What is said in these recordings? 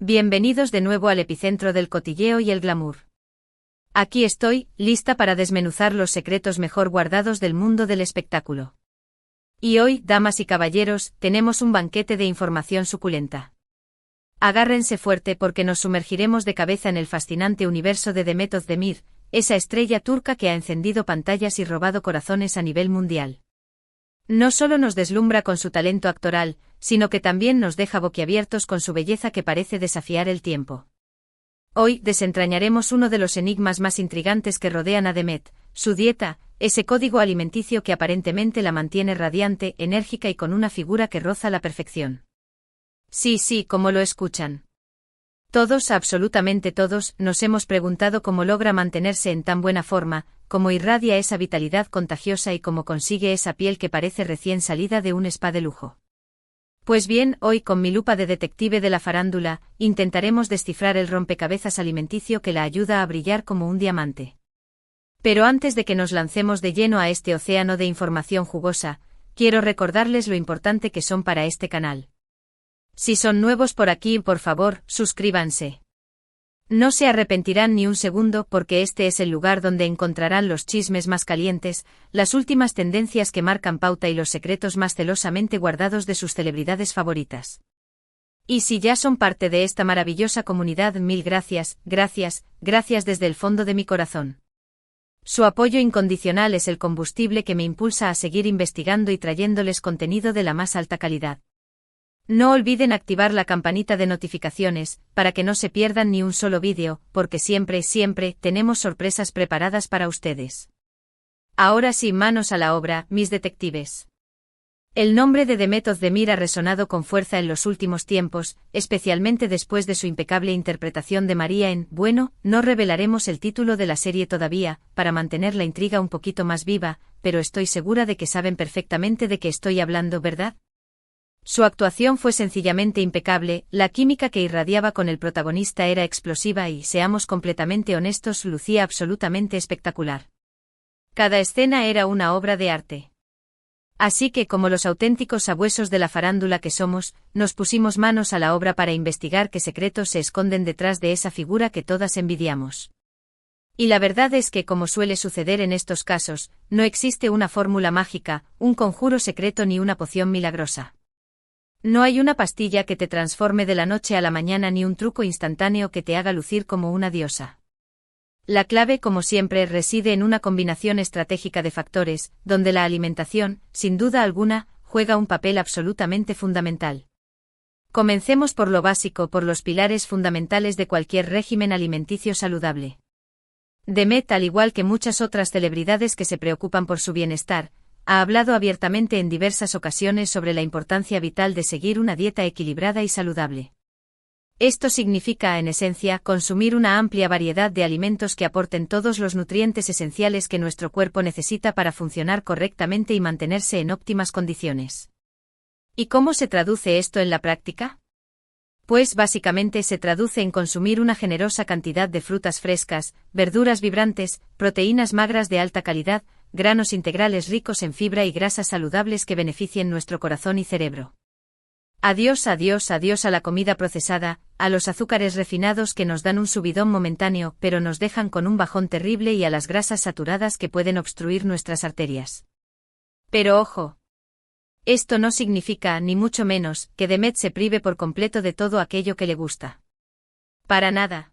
Bienvenidos de nuevo al epicentro del cotilleo y el glamour. Aquí estoy, lista para desmenuzar los secretos mejor guardados del mundo del espectáculo. Y hoy, damas y caballeros, tenemos un banquete de información suculenta. Agárrense fuerte porque nos sumergiremos de cabeza en el fascinante universo de Demet Özdemir, esa estrella turca que ha encendido pantallas y robado corazones a nivel mundial. No solo nos deslumbra con su talento actoral, sino que también nos deja boquiabiertos con su belleza que parece desafiar el tiempo. Hoy desentrañaremos uno de los enigmas más intrigantes que rodean a Demet, su dieta, ese código alimenticio que aparentemente la mantiene radiante, enérgica y con una figura que roza la perfección. Sí, como lo escuchan. Todos, absolutamente todos, nos hemos preguntado cómo logra mantenerse en tan buena forma, cómo irradia esa vitalidad contagiosa y cómo consigue esa piel que parece recién salida de un spa de lujo. Pues bien, hoy con mi lupa de detective de la farándula, intentaremos descifrar el rompecabezas alimenticio que la ayuda a brillar como un diamante. Pero antes de que nos lancemos de lleno a este océano de información jugosa, quiero recordarles lo importante que son para este canal. Si son nuevos por aquí, por favor, suscríbanse. No se arrepentirán ni un segundo porque este es el lugar donde encontrarán los chismes más calientes, las últimas tendencias que marcan pauta y los secretos más celosamente guardados de sus celebridades favoritas. Y si ya son parte de esta maravillosa comunidad, mil gracias desde el fondo de mi corazón. Su apoyo incondicional es el combustible que me impulsa a seguir investigando y trayéndoles contenido de la más alta calidad. No olviden activar la campanita de notificaciones, para que no se pierdan ni un solo vídeo, porque siempre tenemos sorpresas preparadas para ustedes. Ahora sí, manos a la obra, mis detectives. El nombre de Demet Özdemir ha resonado con fuerza en los últimos tiempos, especialmente después de su impecable interpretación de María en, bueno, no revelaremos el título de la serie todavía, para mantener la intriga un poquito más viva, pero estoy segura de que saben perfectamente de qué estoy hablando, ¿verdad? Su actuación fue sencillamente impecable, la química que irradiaba con el protagonista era explosiva y, seamos completamente honestos, lucía absolutamente espectacular. Cada escena era una obra de arte. Así que, como los auténticos sabuesos de la farándula que somos, nos pusimos manos a la obra para investigar qué secretos se esconden detrás de esa figura que todas envidiamos. Y la verdad es que, como suele suceder en estos casos, no existe una fórmula mágica, un conjuro secreto ni una poción milagrosa. No hay una pastilla que te transforme de la noche a la mañana ni un truco instantáneo que te haga lucir como una diosa. La clave, como siempre, reside en una combinación estratégica de factores, donde la alimentación, sin duda alguna, juega un papel absolutamente fundamental. Comencemos por lo básico, por los pilares fundamentales de cualquier régimen alimenticio saludable. Demet, al igual que muchas otras celebridades que se preocupan por su bienestar, ha hablado abiertamente en diversas ocasiones sobre la importancia vital de seguir una dieta equilibrada y saludable. Esto significa, en esencia, consumir una amplia variedad de alimentos que aporten todos los nutrientes esenciales que nuestro cuerpo necesita para funcionar correctamente y mantenerse en óptimas condiciones. ¿Y cómo se traduce esto en la práctica? Pues básicamente se traduce en consumir una generosa cantidad de frutas frescas, verduras vibrantes, proteínas magras de alta calidad, granos integrales ricos en fibra y grasas saludables que beneficien nuestro corazón y cerebro. Adiós a la comida procesada, a los azúcares refinados que nos dan un subidón momentáneo pero nos dejan con un bajón terrible y a las grasas saturadas que pueden obstruir nuestras arterias. Pero ojo. Esto no significa, ni mucho menos, que Demet se prive por completo de todo aquello que le gusta. Para nada.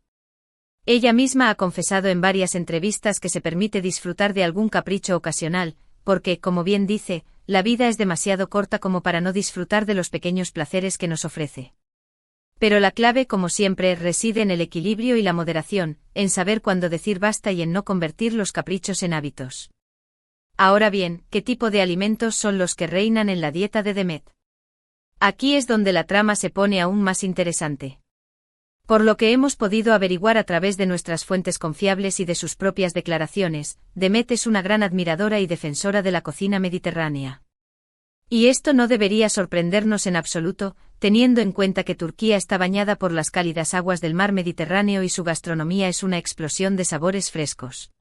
Ella misma ha confesado en varias entrevistas que se permite disfrutar de algún capricho ocasional, porque, como bien dice, la vida es demasiado corta como para no disfrutar de los pequeños placeres que nos ofrece. Pero la clave, como siempre, reside en el equilibrio y la moderación, en saber cuándo decir basta y en no convertir los caprichos en hábitos. Ahora bien, ¿qué tipo de alimentos son los que reinan en la dieta de Demet? Aquí es donde la trama se pone aún más interesante. Por lo que hemos podido averiguar a través de nuestras fuentes confiables y de sus propias declaraciones, Demet es una gran admiradora y defensora de la cocina mediterránea. Y esto no debería sorprendernos en absoluto, teniendo en cuenta que Turquía está bañada por las cálidas aguas del mar Mediterráneo y su gastronomía es una explosión de sabores frescos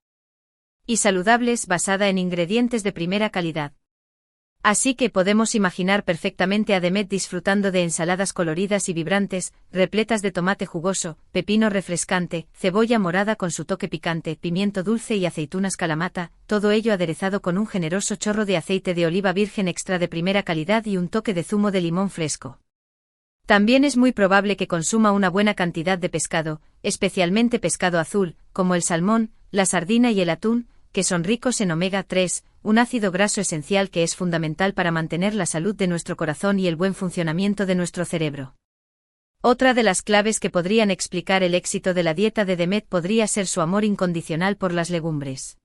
y saludables basada en ingredientes de primera calidad. Así que podemos imaginar perfectamente a Demet disfrutando de ensaladas coloridas y vibrantes, repletas de tomate jugoso, pepino refrescante, cebolla morada con su toque picante, pimiento dulce y aceitunas kalamata, todo ello aderezado con un generoso chorro de aceite de oliva virgen extra de primera calidad y un toque de zumo de limón fresco. También es muy probable que consuma una buena cantidad de pescado, especialmente pescado azul, como el salmón, la sardina y el atún, que son ricos en omega 3, un ácido graso esencial que es fundamental para mantener la salud de nuestro corazón y el buen funcionamiento de nuestro cerebro. Otra de las claves que podrían explicar el éxito de la dieta de Demet podría ser su amor incondicional por las legumbres.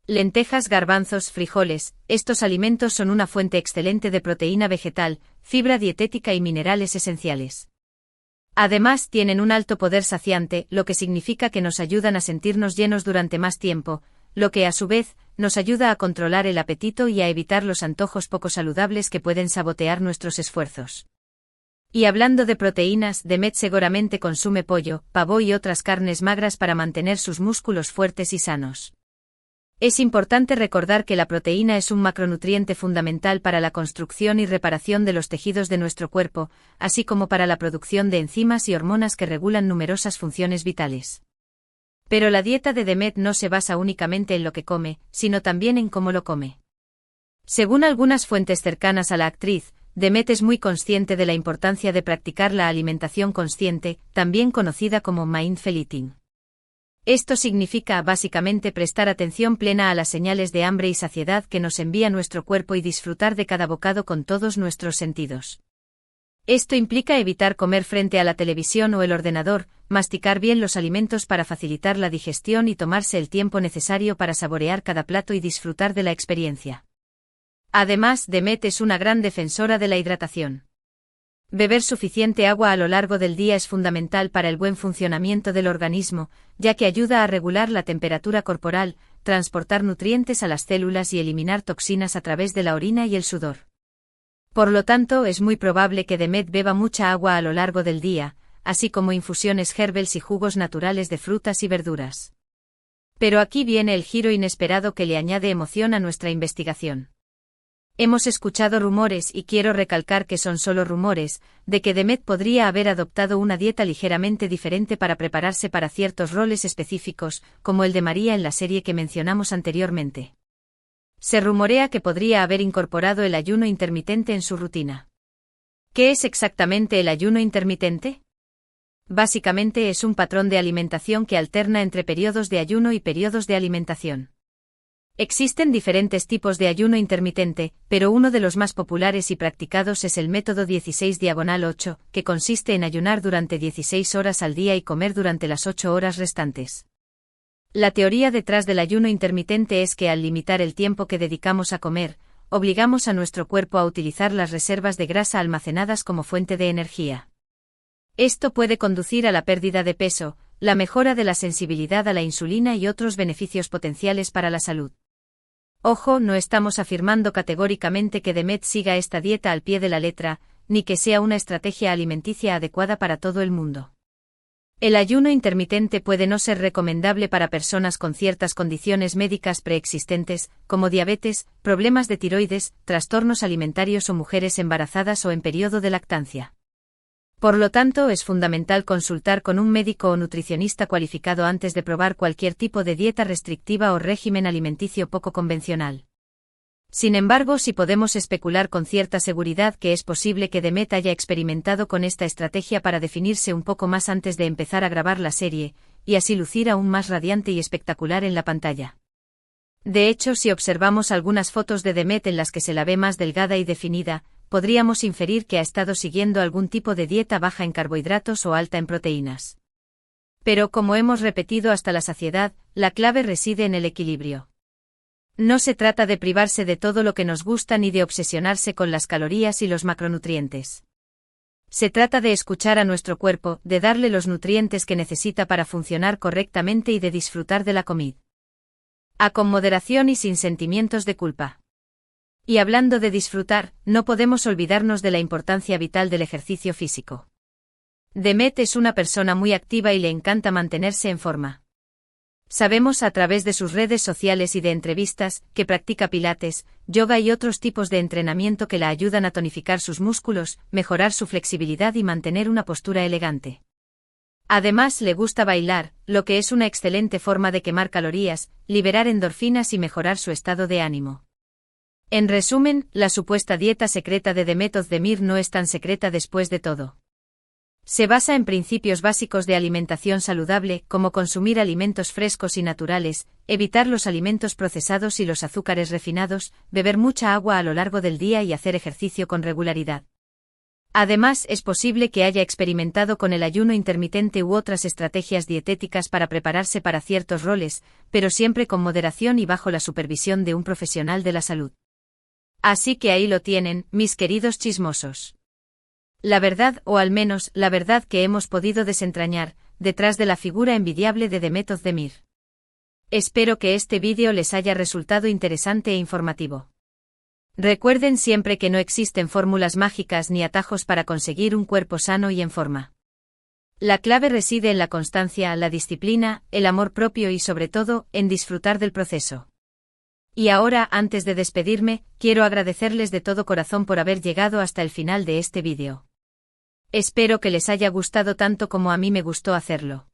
Lentejas, garbanzos, frijoles, estos alimentos son una fuente excelente de proteína vegetal, fibra dietética y minerales esenciales. Además, tienen un alto poder saciante, lo que significa que nos ayudan a sentirnos llenos durante más tiempo, lo que a su vez, nos ayuda a controlar el apetito y a evitar los antojos poco saludables que pueden sabotear nuestros esfuerzos. Y hablando de proteínas, Demet seguramente consume pollo, pavo y otras carnes magras para mantener sus músculos fuertes y sanos. Es importante recordar que la proteína es un macronutriente fundamental para la construcción y reparación de los tejidos de nuestro cuerpo, así como para la producción de enzimas y hormonas que regulan numerosas funciones vitales. Pero la dieta de Demet no se basa únicamente en lo que come, sino también en cómo lo come. Según algunas fuentes cercanas a la actriz, Demet es muy consciente de la importancia de practicar la alimentación consciente, también conocida como mindful eating. Esto significa básicamente prestar atención plena a las señales de hambre y saciedad que nos envía nuestro cuerpo y disfrutar de cada bocado con todos nuestros sentidos. Esto implica evitar comer frente a la televisión o el ordenador, masticar bien los alimentos para facilitar la digestión y tomarse el tiempo necesario para saborear cada plato y disfrutar de la experiencia. Además, Demet es una gran defensora de la hidratación. Beber suficiente agua a lo largo del día es fundamental para el buen funcionamiento del organismo, ya que ayuda a regular la temperatura corporal, transportar nutrientes a las células y eliminar toxinas a través de la orina y el sudor. Por lo tanto, es muy probable que Demet beba mucha agua a lo largo del día, así como infusiones herbales y jugos naturales de frutas y verduras. Pero aquí viene el giro inesperado que le añade emoción a nuestra investigación. Hemos escuchado rumores, y quiero recalcar que son solo rumores, de que Demet podría haber adoptado una dieta ligeramente diferente para prepararse para ciertos roles específicos, como el de María en la serie que mencionamos anteriormente. Se rumorea que podría haber incorporado el ayuno intermitente en su rutina. ¿Qué es exactamente el ayuno intermitente? Básicamente es un patrón de alimentación que alterna entre periodos de ayuno y periodos de alimentación. Existen diferentes tipos de ayuno intermitente, pero uno de los más populares y practicados es el método 16/8, que consiste en ayunar durante 16 horas al día y comer durante las 8 horas restantes. La teoría detrás del ayuno intermitente es que al limitar el tiempo que dedicamos a comer, obligamos a nuestro cuerpo a utilizar las reservas de grasa almacenadas como fuente de energía. Esto puede conducir a la pérdida de peso, la mejora de la sensibilidad a la insulina y otros beneficios potenciales para la salud. Ojo, no estamos afirmando categóricamente que Demet siga esta dieta al pie de la letra, ni que sea una estrategia alimenticia adecuada para todo el mundo. El ayuno intermitente puede no ser recomendable para personas con ciertas condiciones médicas preexistentes, como diabetes, problemas de tiroides, trastornos alimentarios o mujeres embarazadas o en periodo de lactancia. Por lo tanto, es fundamental consultar con un médico o nutricionista cualificado antes de probar cualquier tipo de dieta restrictiva o régimen alimenticio poco convencional. Sin embargo, sí podemos especular con cierta seguridad que es posible que Demet haya experimentado con esta estrategia para definirse un poco más antes de empezar a grabar la serie, y así lucir aún más radiante y espectacular en la pantalla. De hecho, si observamos algunas fotos de Demet en las que se la ve más delgada y definida, podríamos inferir que ha estado siguiendo algún tipo de dieta baja en carbohidratos o alta en proteínas. Pero como hemos repetido hasta la saciedad, la clave reside en el equilibrio. No se trata de privarse de todo lo que nos gusta ni de obsesionarse con las calorías y los macronutrientes. Se trata de escuchar a nuestro cuerpo, de darle los nutrientes que necesita para funcionar correctamente y de disfrutar de la comida. Con moderación y sin sentimientos de culpa. Y hablando de disfrutar, no podemos olvidarnos de la importancia vital del ejercicio físico. Demet es una persona muy activa y le encanta mantenerse en forma. Sabemos a través de sus redes sociales y de entrevistas que practica pilates, yoga y otros tipos de entrenamiento que la ayudan a tonificar sus músculos, mejorar su flexibilidad y mantener una postura elegante. Además, le gusta bailar, lo que es una excelente forma de quemar calorías, liberar endorfinas y mejorar su estado de ánimo. En resumen, la supuesta dieta secreta de Demet Özdemir no es tan secreta después de todo. Se basa en principios básicos de alimentación saludable, como consumir alimentos frescos y naturales, evitar los alimentos procesados y los azúcares refinados, beber mucha agua a lo largo del día y hacer ejercicio con regularidad. Además, es posible que haya experimentado con el ayuno intermitente u otras estrategias dietéticas para prepararse para ciertos roles, pero siempre con moderación y bajo la supervisión de un profesional de la salud. Así que ahí lo tienen, mis queridos chismosos. La verdad, o al menos, la verdad que hemos podido desentrañar, detrás de la figura envidiable de Demet Özdemir. Espero que este vídeo les haya resultado interesante e informativo. Recuerden siempre que no existen fórmulas mágicas ni atajos para conseguir un cuerpo sano y en forma. La clave reside en la constancia, la disciplina, el amor propio y sobre todo, en disfrutar del proceso. Y ahora, antes de despedirme, quiero agradecerles de todo corazón por haber llegado hasta el final de este vídeo. Espero que les haya gustado tanto como a mí me gustó hacerlo.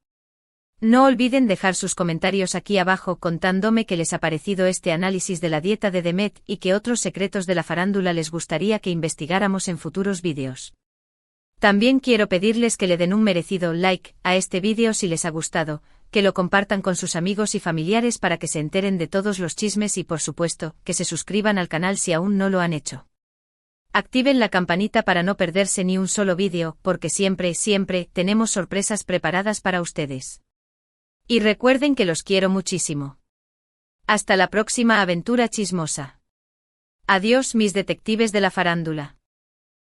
No olviden dejar sus comentarios aquí abajo contándome qué les ha parecido este análisis de la dieta de Demet y qué otros secretos de la farándula les gustaría que investigáramos en futuros vídeos. También quiero pedirles que le den un merecido like a este vídeo si les ha gustado, que lo compartan con sus amigos y familiares para que se enteren de todos los chismes y por supuesto, que se suscriban al canal si aún no lo han hecho. Activen la campanita para no perderse ni un solo vídeo, porque siempre tenemos sorpresas preparadas para ustedes. Y recuerden que los quiero muchísimo. Hasta la próxima aventura chismosa. Adiós mis detectives de la farándula.